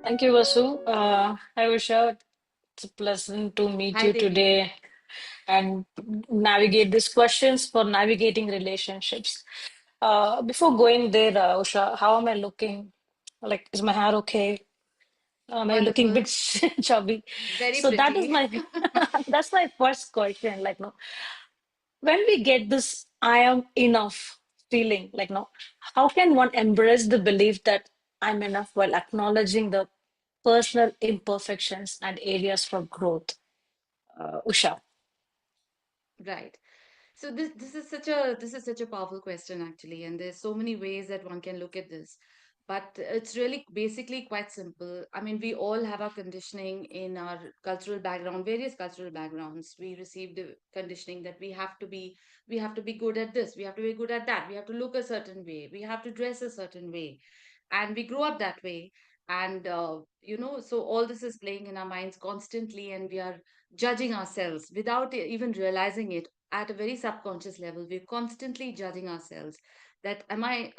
Thank you, Vasu. Hi, Usha. It's a pleasant to meet Hi, you Devi. today and navigate these questions for navigating relationships. Before going there, Usha, how am I looking? Like, is my hair okay? Am I looking a bit Wonderful. chubby? Very So that is pretty. my that's my first question. Like, no, when we get this "I am enough" feeling, like, no, how can one embrace the belief that I'm enough while acknowledging the personal imperfections and areas for growth? Usha. Right. So this is such a powerful question actually, and there's so many ways that one can look at this. But it's really basically quite simple. I mean, we all have our conditioning in our cultural background, various cultural backgrounds. We received the conditioning that we have to be good at this, we have to be good at that, we have to look a certain way, we have to dress a certain way, and we grow up that way. And so all this is playing in our minds constantly, and we are judging ourselves without even realizing it at a very subconscious level. We're constantly judging ourselves that am I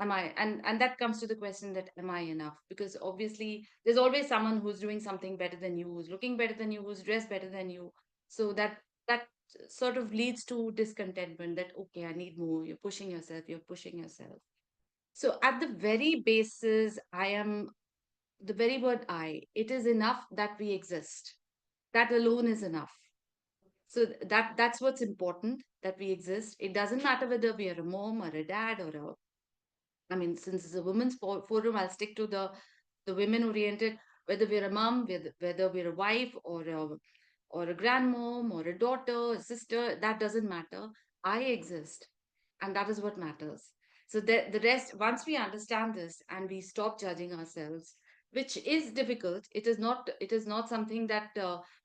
and that comes to the question that am I enough? Because obviously there's always someone who's doing something better than you, who's looking better than you, who's dressed better than you. So that sort of leads to discontentment, that okay, I need more. You're pushing yourself. So at the very basis, I am the very word I, it is enough that we exist. That alone is enough. So that's what's important, that we exist. It doesn't matter whether we are a mom or a dad or a, I mean, since it's a women's forum, I'll stick to the women oriented. Whether we're a mom, whether we're a wife or a grandmom or a daughter, a sister, that doesn't matter. I exist, and that is what matters. So the rest, once we understand this and we stop judging ourselves, which is difficult, it is not something that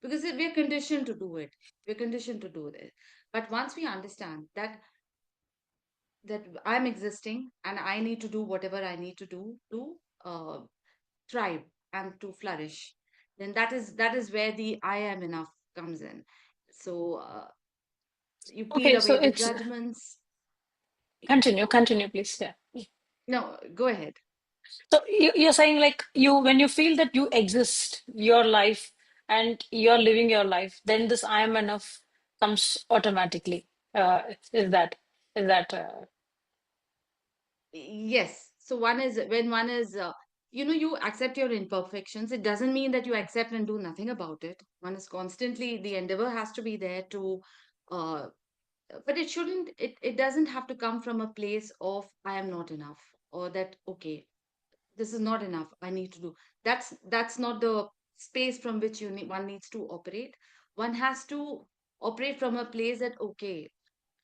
because we're conditioned to do it. We're conditioned to do it. But once we understand that I'm existing and I need to do whatever I need to do to uh, thrive and to flourish, then that is where the I am enough comes in. So you peel Okay, so away the it's judgments. continue, please. Yeah. No, go ahead. So you're saying like when you feel that you exist, your life, and you're living your life, then this "I am enough" comes automatically. Is that Yes. So one is when one is, you accept your imperfections. It doesn't mean that you accept and do nothing about it. One is constantly, the endeavor has to be there to, uh, but it doesn't have to come from a place of I am not enough, or that, okay, this is not enough, I need to do. That's not the space from which one needs to operate. One has to operate from a place that, okay,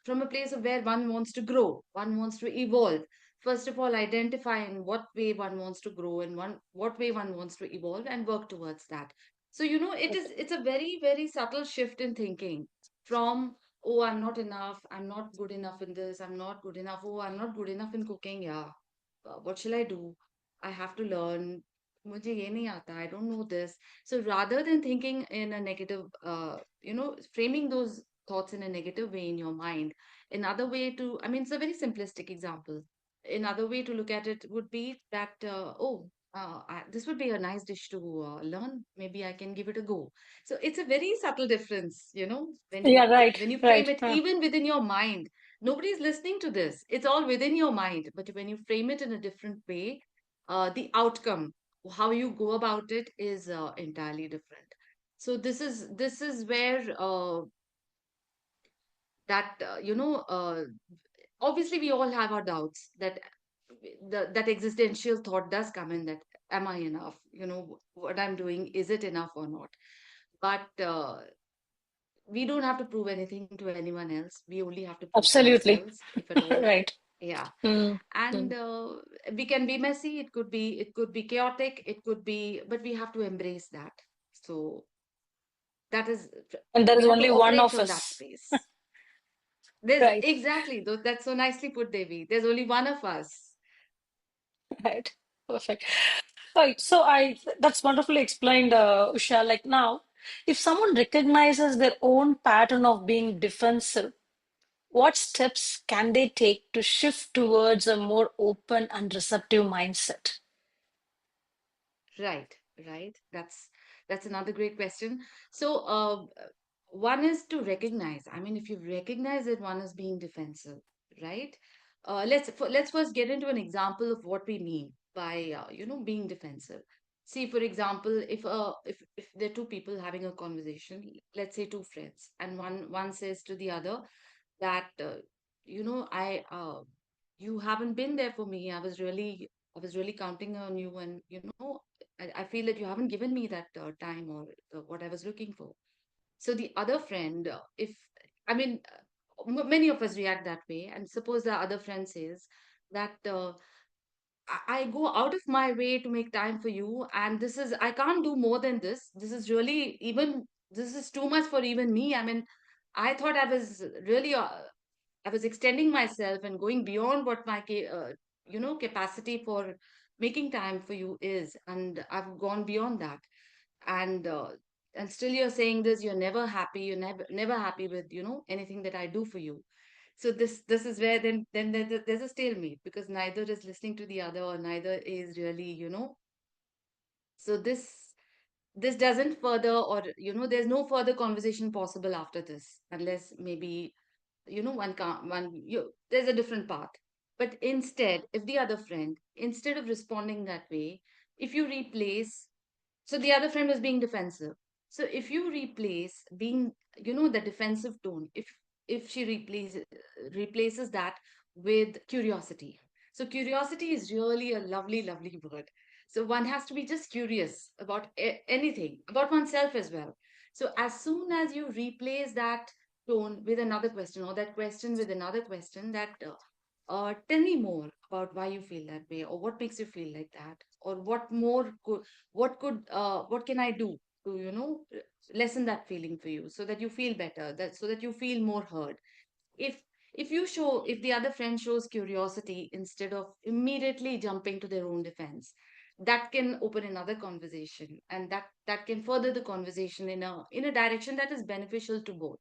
from a place of where one wants to grow, one wants to evolve. First of all, identify in what way one wants to grow and what way one wants to evolve, and work towards that. So it's a very, very subtle shift in thinking from, oh, I'm not enough, I'm not good enough in this, I'm not good enough, oh, I'm not good enough in cooking, yeah. What shall I do? I have to learn. मुझे ये नहीं आता, I don't know this. So rather than thinking in a negative, framing those thoughts in a negative way in your mind, another way to, I mean, it's a very simplistic example. Another way to look at it would be that, this would be a nice dish to learn. Maybe I can give it a go. So it's a very subtle difference, when yeah, you right, when you frame right. it even within your mind. Nobody's listening to this. It's all within your mind. But when you frame it in a different way, the outcome, how you go about it, is entirely different. So this is where that obviously we all have our doubts, that that existential thought does come in, that am I enough? What I'm doing, is it enough or not? But we don't have to prove anything to anyone else. We only have to prove to Absolutely. ourselves, if at all. Right. Yeah. Mm, And mm. we can be messy, it could be chaotic, it could be, but we have to embrace that. So that is, And there we is have to only one operate of from that us. space. There's Right, exactly, though, that's so nicely put, Devi. There's only one of us. right. Perfect. Right. So that's wonderfully explained, Usha. Like now, if someone recognizes their own pattern of being defensive, what steps can they take to shift towards a more open and receptive mindset? Right. right? That's another great question. So, one is to recognize. I mean, if you recognize that one is being defensive, right? Let's first get into an example of what we mean by being defensive. See, for example, if there are two people having a conversation, let's say two friends, and one says to the other that I you haven't been there for me. I was really counting on you, and I feel that you haven't given me that time or what I was looking for. So the other friend, if I mean, many of us react that way, and suppose the other friend says that I go out of my way to make time for you, and I can't do more than this. This is too much for even me. I mean, I thought I was extending myself and going beyond what my capacity for making time for you is, and I've gone beyond that. And still you're saying this. You're never happy. You're never happy with anything that I do for you. So this is where then there's a stalemate, because neither is listening to the other, or neither is really so this doesn't further, or there's no further conversation possible after this, unless maybe one can't one you there's a different path. But instead, if the other friend, instead of responding that way, if you replace, so the other friend was being defensive. So if you replace being, the defensive tone, if she replaces that with curiosity. So curiosity is really a lovely, lovely word. So one has to be just curious about anything, about oneself as well. So as soon as you replace that tone with another question, or that question with another question, that tell me more about why you feel that way, or what makes you feel like that, or what can I do to lessen that feeling for you, so that you feel better, that so that you feel more heard. If if you show if the other friend shows curiosity instead of immediately jumping to their own defense, that can open another conversation, and that can further the conversation in a direction that is beneficial to both.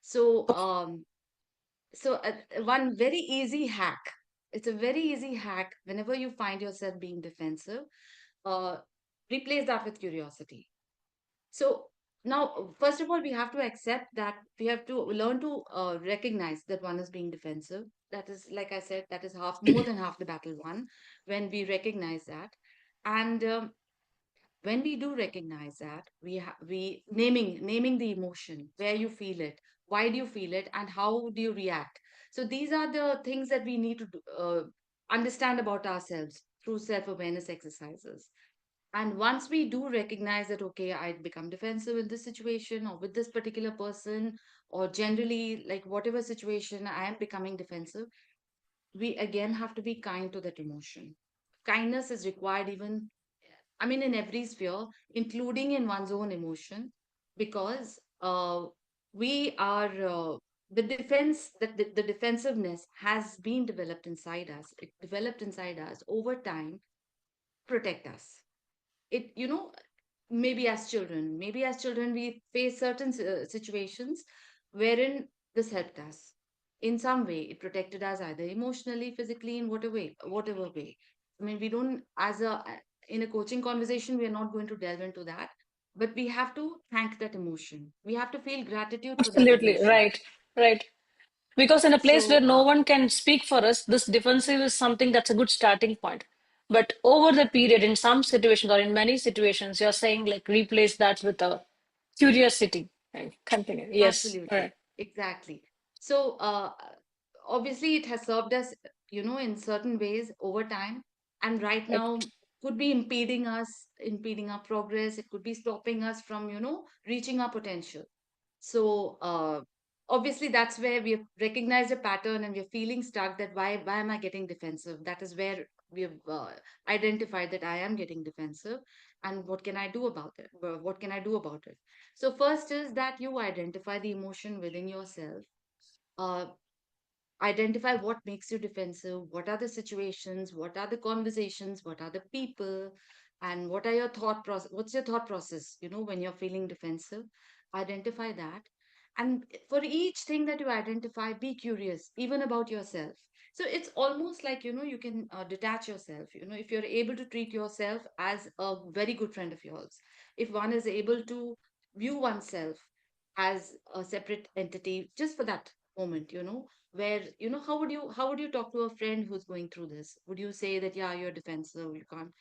So um so uh, one very easy hack, it's a very easy hack whenever you find yourself being defensive. uh, Replace that with curiosity. So now, first of all, we have to accept that we have to learn to recognize that one is being defensive. That is, like I said, that is more than half the battle won, when we recognize that. And when we do recognize that, we naming the emotion, where you feel it, why do you feel it, and how do you react. So these are the things that we need to understand about ourselves through self-awareness exercises. And once we do recognize that, okay, I'd become defensive in this situation, or with this particular person, or generally, like whatever situation I am becoming defensive, we again have to be kind to that emotion. Kindness is required, even, I mean, in every sphere, including in one's own emotion, because we are the defensiveness has been developed inside us. It developed inside us over time, protect us. It maybe as children we face certain situations wherein this helped us in some way. It protected us either emotionally, physically, in whatever way. I mean, we don't, as a in a coaching conversation, we are not going to delve into that, but we have to thank that emotion. We have to feel gratitude for that Absolutely. emotion. Right. Right. Because in a place where So no one can speak for us, this defensive is something that's a good starting point. But over the period, in some situations or in many situations, you're saying like replace that with a curiosity and continue. Yes. All right. absolutely, exactly. So, obviously, it has served us, in certain ways over time, and right Right. now could be impeding our progress. It could be stopping us from, reaching our potential. So, obviously, that's where we have recognized a pattern, and we're feeling stuck. That why am I getting defensive? That is where we have identified that I am getting defensive, and what can I do about it? What can I do about it? So, first is that you identify the emotion within yourself. Uh, Identify what makes you defensive. What are the situations? What are the conversations? What are the people? And what are your thought process? What's your thought process? When you're feeling defensive, identify that, And for each thing that you identify, be curious, even about yourself. So it's almost like, you can detach yourself. If you're able to treat yourself as a very good friend of yours, if one is able to view oneself as a separate entity just for that moment, where, how would you talk to a friend who's going through this? Would you say that, yeah, you're defensive, you can't?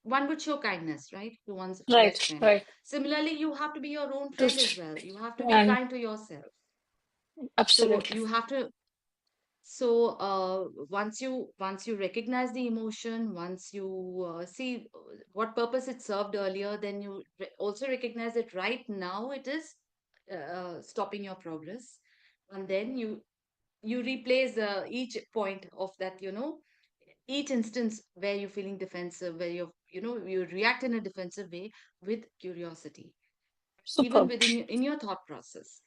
One would show kindness, right, to one's best Right, friend. right. Similarly, you have to be your own friend as Just well. You have to be and kind to yourself. So absolutely. you have to. So once you recognize the emotion, once you see what purpose it served earlier, then you also recognize that right now it is stopping your progress, and then you replace each point of that, each instance where you're feeling defensive, where you react in a defensive way, with curiosity, even Superb. within in your thought process.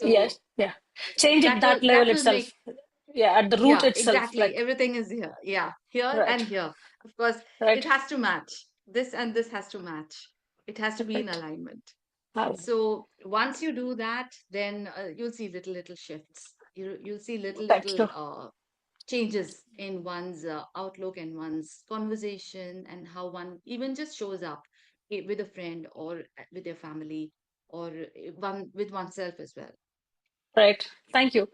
Yes, So yeah. Change it that that will level that will itself. make. Yeah, at the root Yeah, itself. exactly. Like, Everything is here. Yeah, here right, and here. Of course, it right, has to match. This and this has to match. It has to be in right. alignment. Ah, So once you do that, then you'll see little shifts. You'll see thank little you. changes in one's outlook and one's conversation, and how one even just shows up with a friend, or with their family, or one with oneself as well. Right. Thank you.